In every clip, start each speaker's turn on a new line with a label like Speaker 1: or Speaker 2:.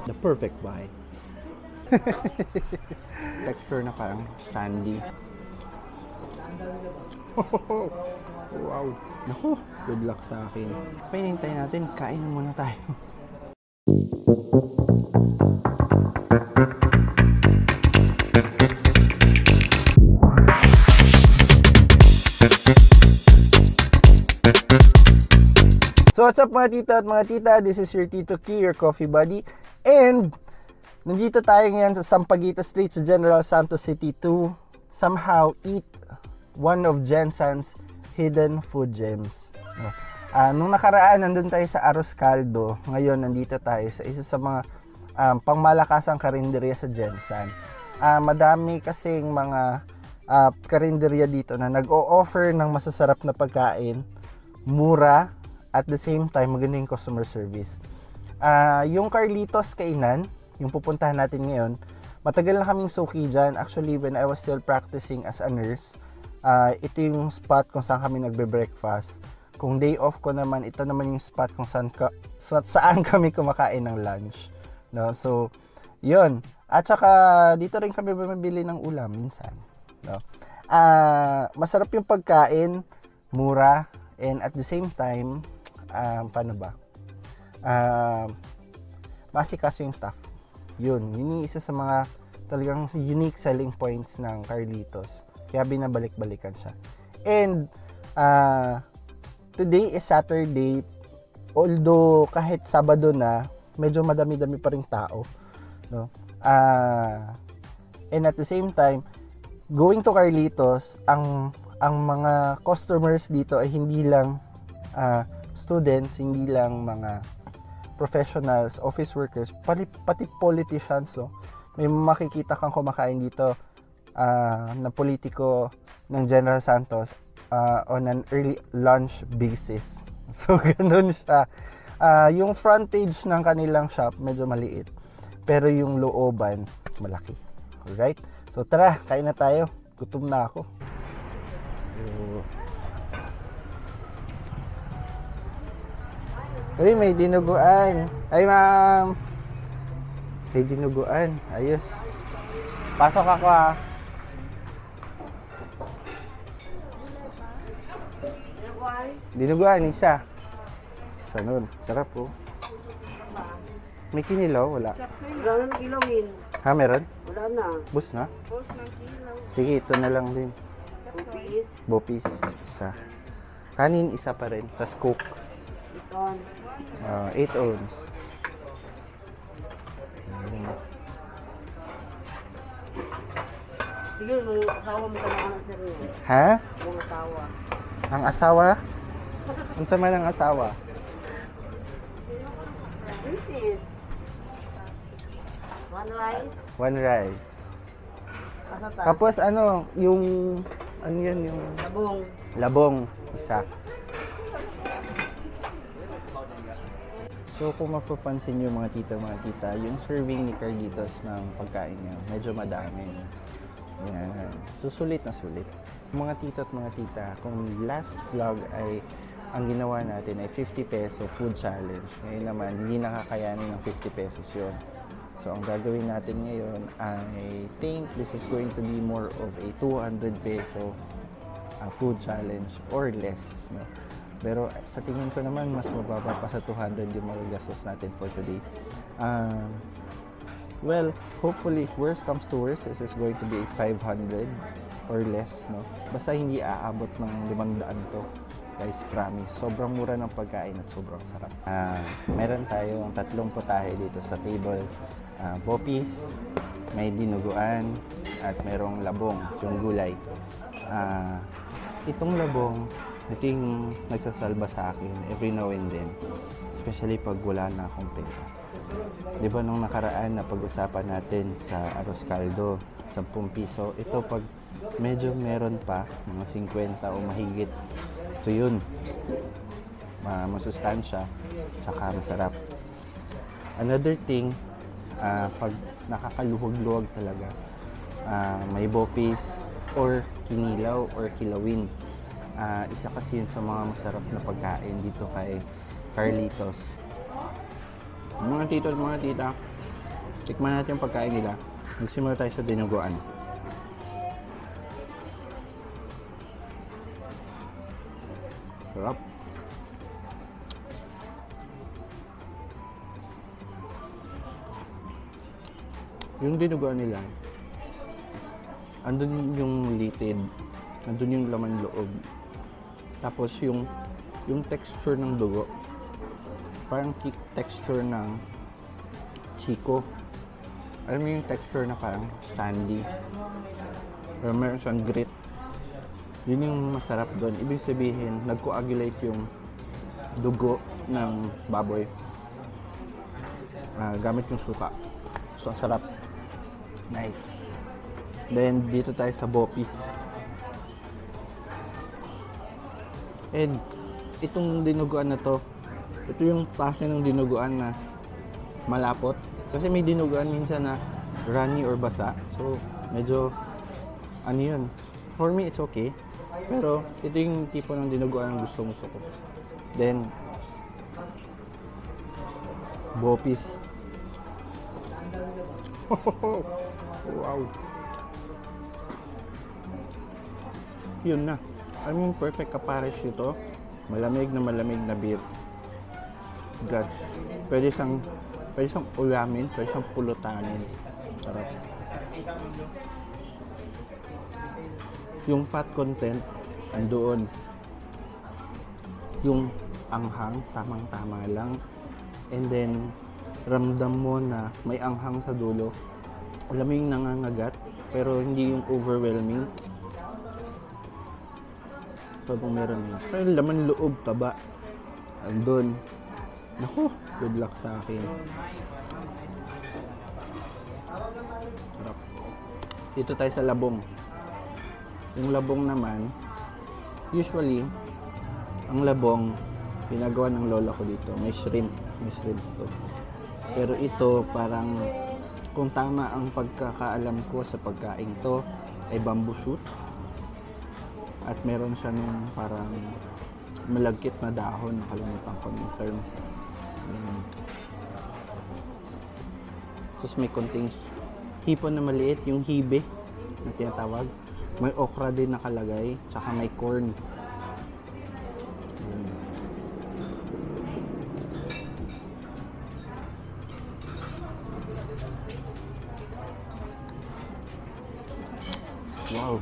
Speaker 1: The perfect bite. Texture na parang sandy. Wow. Naku, good luck sa akin. Pinintay natin, kain na muna tayo. So what's up mga tita at mga tita, this is your Tito Q, your coffee buddy. And nandito tayo ngayon sa Sampaguita Street sa General Santos City to somehow eat one of Jensen's hidden food gems. Nung nakaraan nandun tayo sa Arroz Caldo, ngayon nandito tayo sa isa sa mga pangmalakasang karinderya sa Jensen. Madami kasing mga karinderya dito na nag-o-offer ng masasarap na pagkain, mura, at the same time magandang customer service. Yung Carlitos Kainan, yung pupuntahan natin ngayon, matagal na kaming suki dyan. Actually, when I was still practicing as a nurse, ito yung spot kung saan kami nagbe-breakfast. Kung day off ko naman, ito naman yung spot kung saan kami kumakain ng lunch. No? So, yun. At saka, dito rin kami bumibili ng ulam minsan. No? Masarap yung pagkain, mura, and at the same time, paano ba? Masikaso yung staff. Yun yung isa sa mga talagang unique selling points ng Carlitos. Kaya binabalik-balikan siya. And today is Saturday. Although kahit Sabado na, medyo madami-dami pa ring tao, no? And at the same time, going to Carlitos, ang mga customers dito ay hindi lang students, hindi lang mga professionals, office workers, pati politicians. So, may makikita kang kumakain dito na politiko ng General Santos on an early lunch basis. So, ganun siya. Yung frontage ng kanilang shop, medyo maliit. Pero yung looban, malaki. Alright? So, tara, kain na tayo. Gutom na ako. Uy, may dinuguan. Ay, ma'am. May dinuguan. Ayos. Pasok ako, ah. Dinuguan, isa. Isa nun. Sarap, oh. May kinilaw? Wala.
Speaker 2: Wala na kilawin.
Speaker 1: Ha, meron?
Speaker 2: Wala na.
Speaker 1: Bus na?
Speaker 2: Bus ng kilaw.
Speaker 1: Sige, ito na lang din.
Speaker 2: Bupis.
Speaker 1: Bopis, isa. Kanin, isa pa rin. Tapos Coke. 8 ounce.
Speaker 2: Sige, may asawa mo ka na sir.
Speaker 1: Ha?
Speaker 2: Yung asawa.
Speaker 1: Ang asawa? Ang sama ng asawa?
Speaker 2: This is one rice.
Speaker 1: One rice.
Speaker 2: Kasata.
Speaker 1: Tapos ano, yung ano yan, yung
Speaker 2: Labong.
Speaker 1: labong, isa. So kung mapapansin nyo mga tita, yung serving ni Carlitos ng pagkain niya, medyo madami. Yan. So sulit na sulit. Mga tita at mga tita, kung last vlog ay ang ginawa natin ay 50 peso food challenge. Ngayon naman, hindi nakakayanin ng 50 pesos yun. So ang gagawin natin ngayon, I think this is going to be more of a 200 peso food challenge or less. No? Pero sa tingin ko naman, mas mababa pa sa 200 yung magagastos natin for today. Well, hopefully, if worst comes to worst, this is going to be 500 or less. No? Basta hindi aabot ng 500 to. Guys, promise. Sobrang mura ng pagkain at sobrang sarap. Meron tayong 3 putahe dito sa table. Bopis, may dinuguan, at merong labong, yung gulay. Itong labong, ito yung nagsasalba sa akin every now and then. Especially pag wala na akong pera. Di ba nung nakaraan na pag-usapan natin sa Arroz Caldo, 10 piso. Ito pag medyo meron pa, mga 50 o mahigit. Ito yun. Masustansya, saka masarap. Another thing, pag nakakaluhog-luhog talaga, may bopis or kinilaw or kilawin. Isa kasi yun sa mga masarap na pagkain dito kay Carlitos. Mga tito at mga tita, tikman natin yung pagkain nila. Nagsimula tayo sa dinuguan. Sarap. Yung dinuguan nila, andun yung litid, andun yung laman loob. Tapos yung texture ng dugo, parang texture ng chiko. Alam mo yung texture na parang sandy. Pero meron siyang grit. Yun yung masarap doon. Ibig sabihin, nag-coagulate yung dugo ng baboy. Gamit yung suka. So, ang sarap. Nice. Then, dito tayo sa Bopis. And, itong dinuguan na to, ito yung klase ng dinuguan na malapot. Kasi may dinuguan minsan na runny or basa. So, medyo, ano yun. For me, it's okay. Pero, ito yung tipo ng dinuguan na gusto ko. Then, Bopis. Wow. Yun na. Alam mo yung perfect kapares ito. Malamig na beer. God. Pwede siyang ulamin, pwede siyang pulutanin. Sarap. Yung fat content, andoon. Yung anghang, tamang-tama lang. And then, ramdam mo na may anghang sa dulo. Alam mo yung nangangagat, pero hindi yung overwhelming. Ito pong meron yun. Pero laman loob, taba. Andun. Naku, good luck sa akin. Sarap. Dito tayo sa labong. Yung labong naman, usually, ang labong, pinagawa ng lola ko dito. May shrimp to. Pero ito, parang, kung tama ang pagkakaalam ko sa pagkain to, ay bamboo shoot. At meron siya nung parang malagkit na dahon, nakalimutan ko yung term. Tapos may konting hipon na maliit, yung hibe na tinatawag. May okra din nakalagay, tsaka may corn. Wow.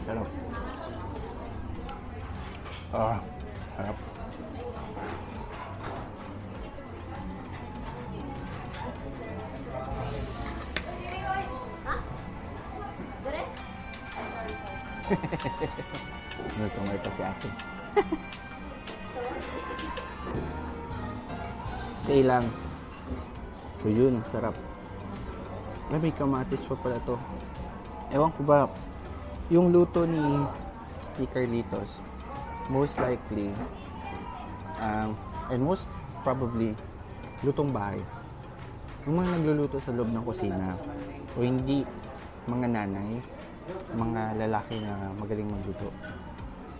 Speaker 1: Sarap. Sarap. Nagkamay pa si ate. Okay lang. So yun, sarap. Ay, may kamatis pa pala to. Ewan ko ba, yung luto ni Carlitos, most likely, and most probably, lutong bahay. Yung mga nagluluto sa loob ng kusina, o hindi mga nanay, mga lalaki na magaling magluto.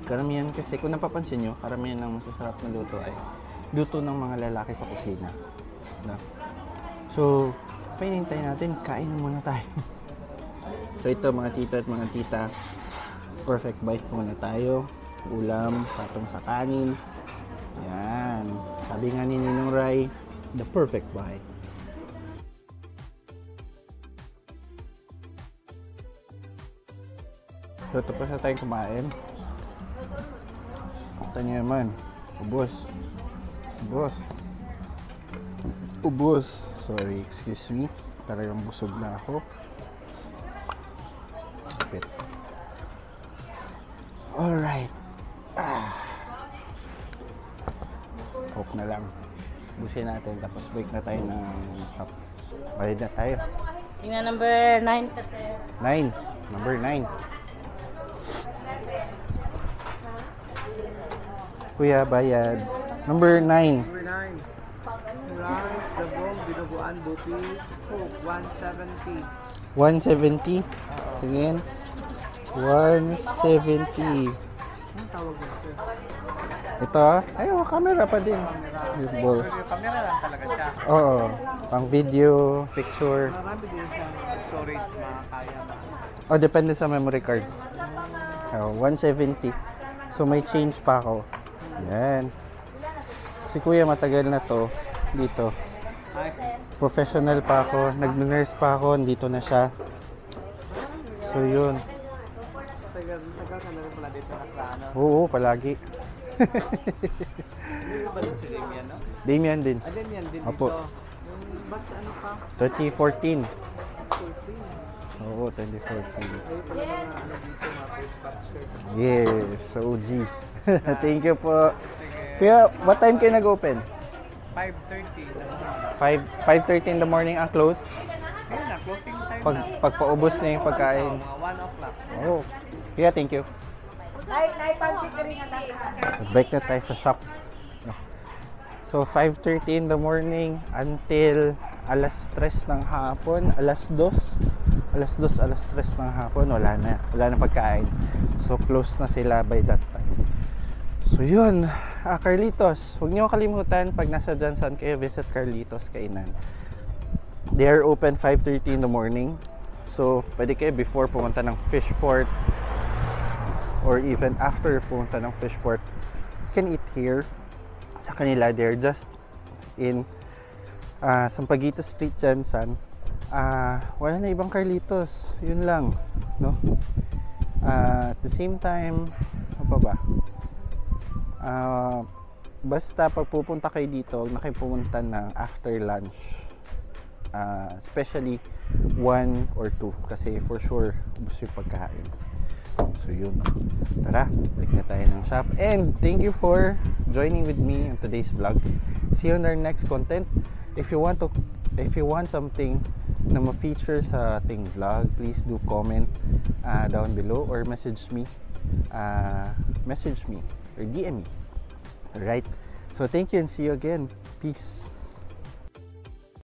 Speaker 1: Karamihan kasi, kung napapansin nyo, karamihan ng masasarap na luto ay luto ng mga lalaki sa kusina. No? So, painintay natin, kain na muna tayo. So ito mga tito at mga tita, perfect bite muna tayo. Ulam, patong sa kanin. Yan. Sabi nga ni Ninong Rai, the perfect bite. So tapos na tayong kumain. Ito niyo naman, ubos. Sorry, excuse me. Talagang busog na ako. Alright. Coke na lang. Busin natin, tapos break na tayo ng shop. Bayad na tayo.
Speaker 2: Tingnan number 9 kasi.
Speaker 1: 9. Number 9. Kuya, bayad. Number 9.
Speaker 3: Number 9. Rice, dabong, dinuguan, bupis, Coke, 170.
Speaker 1: 170. Tingin. 170.
Speaker 3: Anong tawag mo, sir?
Speaker 1: Ito, ayun, camera pa din. Usable.
Speaker 3: Yung camera lang talaga siya.
Speaker 1: Oo, pang video, picture.
Speaker 3: Marami din siyang storage makakaya na.
Speaker 1: Oh, depende sa memory card. 170. So may change pa ako. Yan. Si Kuya matagal na to dito.
Speaker 3: Ay,
Speaker 1: Professional pa ako, nag-nurse pa ako, dito na siya. So yun.
Speaker 3: tagal ka na rin pala dito nakaano.
Speaker 1: Oo, palagi.
Speaker 3: Hindi ba doon si Damian, no?
Speaker 1: Damian din.
Speaker 3: Ah, Damian din
Speaker 1: Apo.
Speaker 3: dito. Yung bus ano pa?
Speaker 1: 2014.
Speaker 3: 14.
Speaker 1: Oo, 2014.
Speaker 3: Ay, pala mga ano dito, mga first boxer.
Speaker 1: Yes, OG. Thank you po. Kuya, what time kayo nag-open?
Speaker 3: 5:30.
Speaker 1: 5:30 in the morning ang close.
Speaker 3: Ayun na, closing time na.
Speaker 1: Pagpaubos na yung pagkain.
Speaker 3: Mga 1 o'clock.
Speaker 1: Oh. Kuya, thank you. Break na tayo sa shop. So 5:30 in the morning until alas 3 ng hapon, alas 2 alas 3 ng hapon, wala na pagkain. So close na sila by that time. So yun, Carlitos, huwag niyo kalimutan pag nasa Jansan kayo, visit Carlitos Kainan. They are open 5:30 in the morning. So pwede kayo before pumunta ng Fishport or even after pumunta ng Fishport, you can eat here. Sa kanila, they're just in Sampaguita Street, Jansan. Wala na ibang Carlitos, yun lang, no? At the same time, ano pa ba? Basta pag pupunta kayo dito, huwag na kayo pumunta ng after lunch. Especially 1 or 2 kasi for sure ubos yung pagkain. So yun, tara, balik na tayo ng shop. And thank you for joining with me in today's vlog. See you on our next content. If you want something na ma-feature sa ating vlog, please do comment down below or message me or DM me. Alright, so thank you and see you again. Peace.